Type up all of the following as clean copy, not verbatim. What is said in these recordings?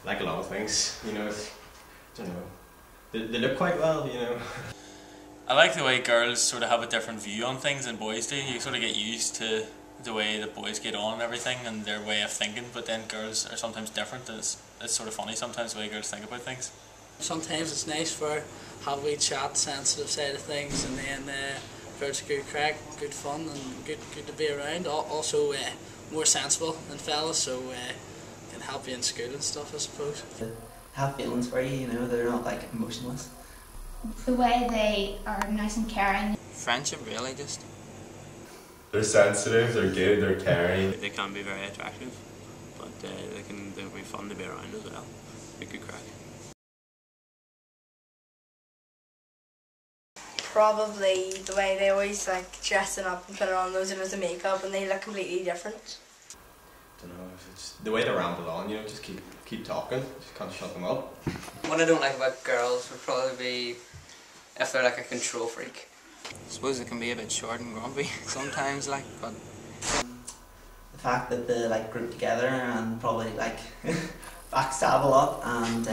like a lot of things, you know. I don't know. They look quite well, you know. I like the way girls sort of have a different view on things than boys do. You sort of get used to the way that boys get on and everything and their way of thinking, but then girls are sometimes different. It's sort of funny sometimes the way girls think about things. Sometimes it's nice for have a wee chat, sensitive side of things, and then girls are good crack, good fun, and good to be around. Also more sensible than fellas, so can help you in school and stuff, I suppose. Have feelings for you, you know, they're not like emotionless. The way they are nice and caring. Friendship, really, just. They're sensitive, they're good, they're caring. They can be very attractive, but they'll be fun to be around as well. Be good crack. Probably the way they always like dressing up and putting on loads and loads of makeup, and they look completely different. I don't know, it's the way they ramble on, you know, just keep talking, just can't shut them up. What I don't like about girls would probably be if they're like a control freak. I suppose it can be a bit short and grumpy sometimes, like, but... The fact that they like group together and probably like backstab a lot and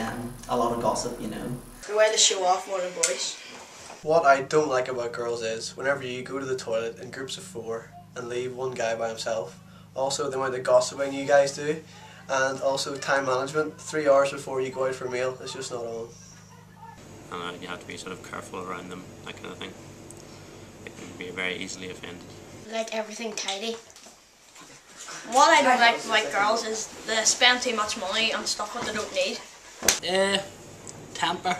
a lot of gossip, you know. The way they show off more than boys. What I don't like about girls is whenever you go to the toilet in groups of 4 and leave one guy by himself, also the amount of gossiping you guys do, and also time management, 3 hours before you go out for a meal, it's just not on. And you have to be sort of careful around them, that kind of thing. They can be very easily offended. Like everything tidy. What I don't like about girls is they spend too much money on stuff that they don't need. Temper.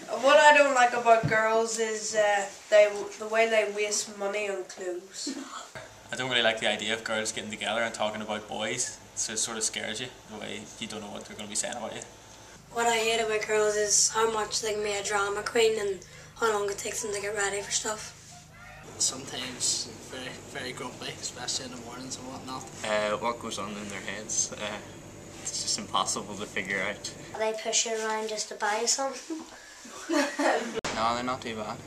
What I don't like about girls is the way they waste money on clothes. I don't really like the idea of girls getting together and talking about boys, so it sort of scares you, the way you don't know what they're going to be saying about you. What I hate about girls is how much they can be a drama queen and how long it takes them to get ready for stuff. Sometimes very, very grumpy, especially in the mornings and whatnot. What goes on in their heads, it's just impossible to figure out. They push you around just to buy you something. No, they're not too bad.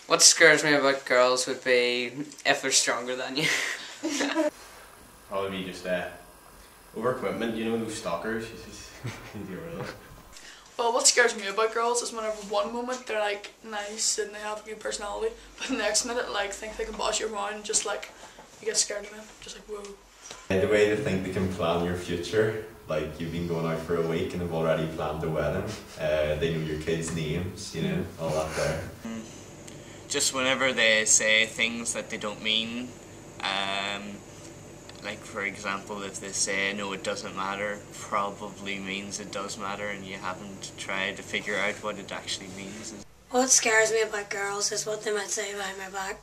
What scares me about girls would be if they're stronger than you. Probably just overcommitment, you know, those stalkers, you just need to get rid of them. Well, what scares me about girls is whenever one moment they're like nice and they have a good personality, but the next minute like think they can boss you around and just like you get scared of them, just like whoa. The way they think they can plan your future, like you've been going out for a week and have already planned the wedding, they know your kids' names, you know, all that there. Just whenever they say things that they don't mean, like for example if they say no it doesn't matter, probably means it does matter and you haven't tried to figure out what it actually means. What scares me about girls is what they might say behind my back.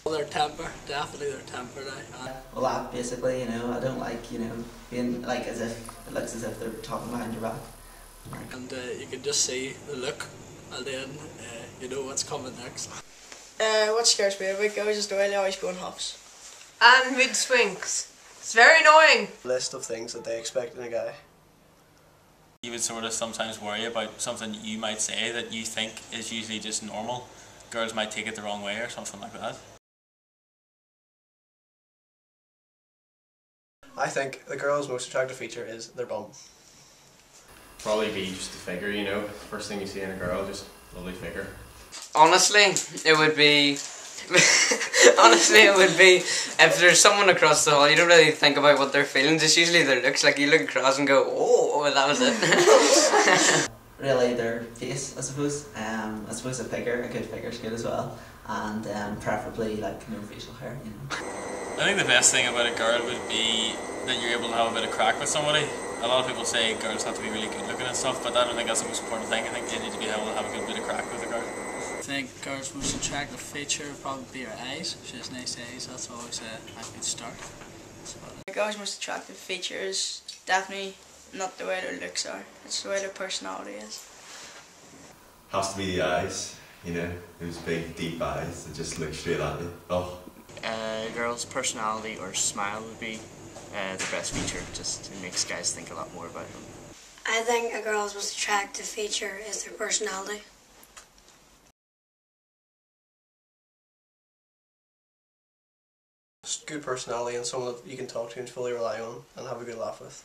Well, their temper, definitely their temper. Well, that basically, you know, I don't like, you know, being like as if it looks as if they're talking behind your back. And you can just see the look, and then you know what's coming next. What scares me about girls is the way they always go in huffs. And mood swings. It's very annoying. List of things that they expect in a guy. You would sort of sometimes worry about something you might say that you think is usually just normal. Girls might take it the wrong way or something like that. I think the girl's most attractive feature is their bum. Probably be just the figure, you know, first thing you see in a girl, just lovely figure. Honestly, it would be if there's someone across the hall, you don't really think about what they're feeling, it's usually their looks, like you look across and go, oh, that was it. Really their face, I suppose. I suppose a good figure's good as well, and preferably like no facial hair, you know. I think the best thing about a girl would be that you're able to have a bit of crack with somebody. A lot of people say girls have to be really good looking and stuff, but I don't think that's the most important thing. I think they need to be able to have a good bit of crack with a girl. I think a girl's most attractive feature would probably be her eyes. She has nice eyes, that's always a good start. A girl's most attractive feature is definitely not the way their looks are, it's the way their personality is. Has to be the eyes, you know, those big deep eyes that just look straight at you. Oh. A girl's personality or smile would be the best feature, just it makes guys think a lot more about them. I think a girl's most attractive feature is their personality. good personality and someone that you can talk to and fully rely on and have a good laugh with.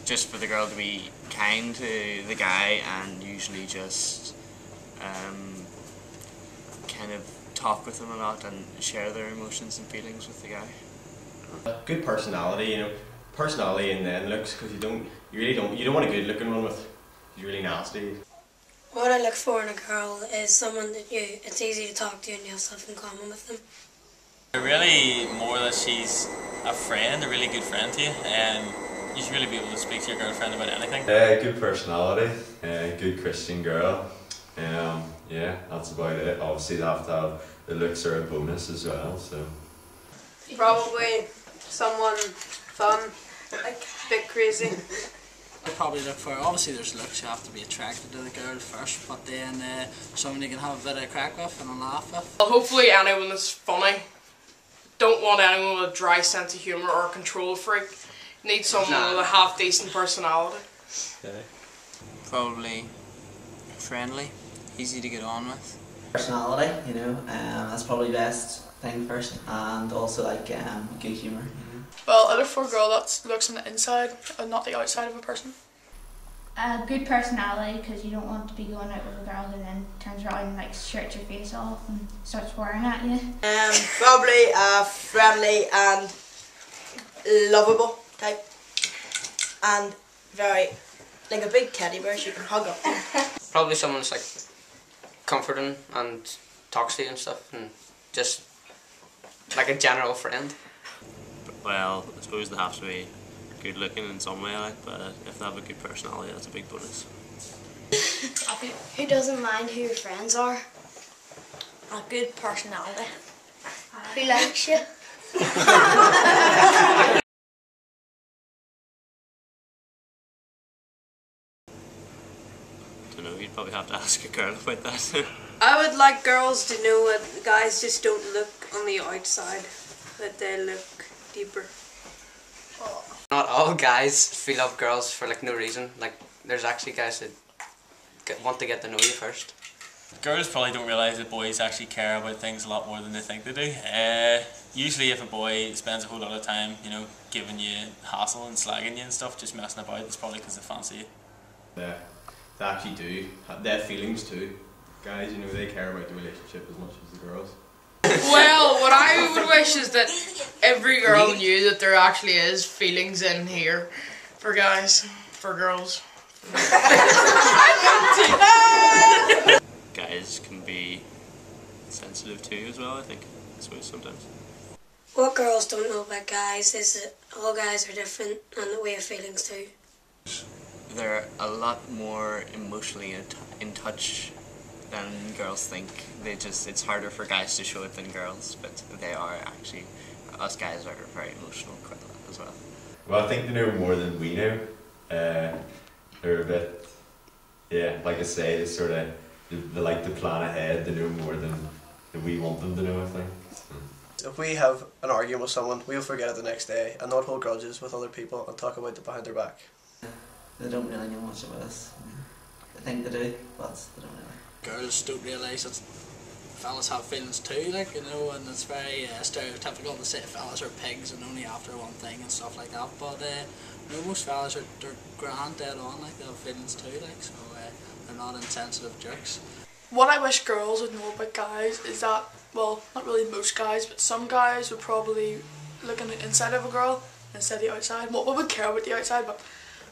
Just for the girl to be kind to the guy and usually just kind of talk with him a lot and share their emotions and feelings with the guy. Good personality, you know, personality and then looks, because you don't want a good looking one with he's really nasty. What I look for in a girl is someone that it's easy to talk to and you have stuff in common with them. Really more that she's a friend, a really good friend to you, and you should really be able to speak to your girlfriend about anything. Good personality, good Christian girl. Yeah, that's about it. Obviously they have to have the looks are a bonus as well, so. Probably someone fun, like a bit crazy. I probably look for, obviously there's looks, you have to be attracted to the girl first, but then someone you can have a bit of crack with and a laugh with. Well, hopefully anyone that's funny. Don't want anyone with a dry sense of humour or a control freak. Need someone with a half decent personality. Okay. Probably friendly, easy to get on with. Personality, you know, that's probably the best thing first, and also like good humour. Well, I look for a girl that looks on the inside and not the outside of a person. A good personality, because you don't want to be going out with a girl who then turns around and like shirts your face off and starts swearing at you. Probably a friendly and lovable type, and very like a big teddy bear you can hug up. Probably someone that's like comforting and talks to you and stuff, and just like a general friend. Well, I suppose they have to be good looking in some way, like, but if they have a good personality, that's a big bonus. Who doesn't mind who your friends are? A good personality. Who likes you? I don't know, you'd probably have to ask a girl about that. I would like girls to know that guys just don't look on the outside, that they look deeper. Not all guys feel up girls for like no reason. Like there's actually guys that want to get to know you first. Girls probably don't realise that boys actually care about things a lot more than they think they do. Usually if a boy spends a whole lot of time, you know, giving you hassle and slagging you and stuff, just messing about, it's probably because they fancy you. Yeah, they actually do. They have feelings too. Guys, you know, they care about the relationship as much as the girls. Well, what I would wish is that every girl knew that there actually is feelings in here for guys, for girls. Guys can be sensitive too as well, I suppose sometimes. What girls don't know about guys is that all guys are different and that we have feelings too. They're a lot more emotionally in touch than girls think. It's harder for guys to show it than girls, but they are actually, us guys are very emotional quite a lot as well. Well, I think they know more than we know. They're a bit, yeah, like I say, they like to plan ahead. They know more than we want them to know, I think. If we have an argument with someone, we'll forget it the next day and not hold grudges with other people and talk about it behind their back. They don't really know much about us. They think they do, but they don't really. Girls don't realise that fellas have feelings too, like, you know, and it's very stereotypical to say fellas are pigs and only after one thing and stuff like that, but you know, most fellas they're grand dead on, like, they have feelings too, like, so they're not insensitive jerks. What I wish girls would know about guys is that, well, not really most guys, but some guys would probably look on the inside of a girl instead of the outside. Well, we would care about the outside, but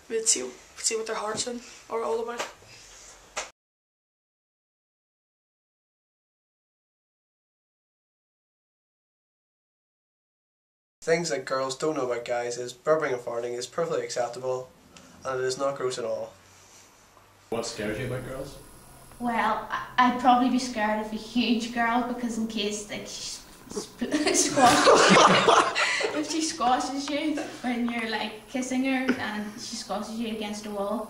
we'd see what their heart's in or all about. Things that girls don't know about guys is burping and farting is perfectly acceptable and it is not gross at all. What scares you about girls? Well, I'd probably be scared of a huge girl because in case like she squashes you, if she squashes you when you're like kissing her and she squashes you against a wall.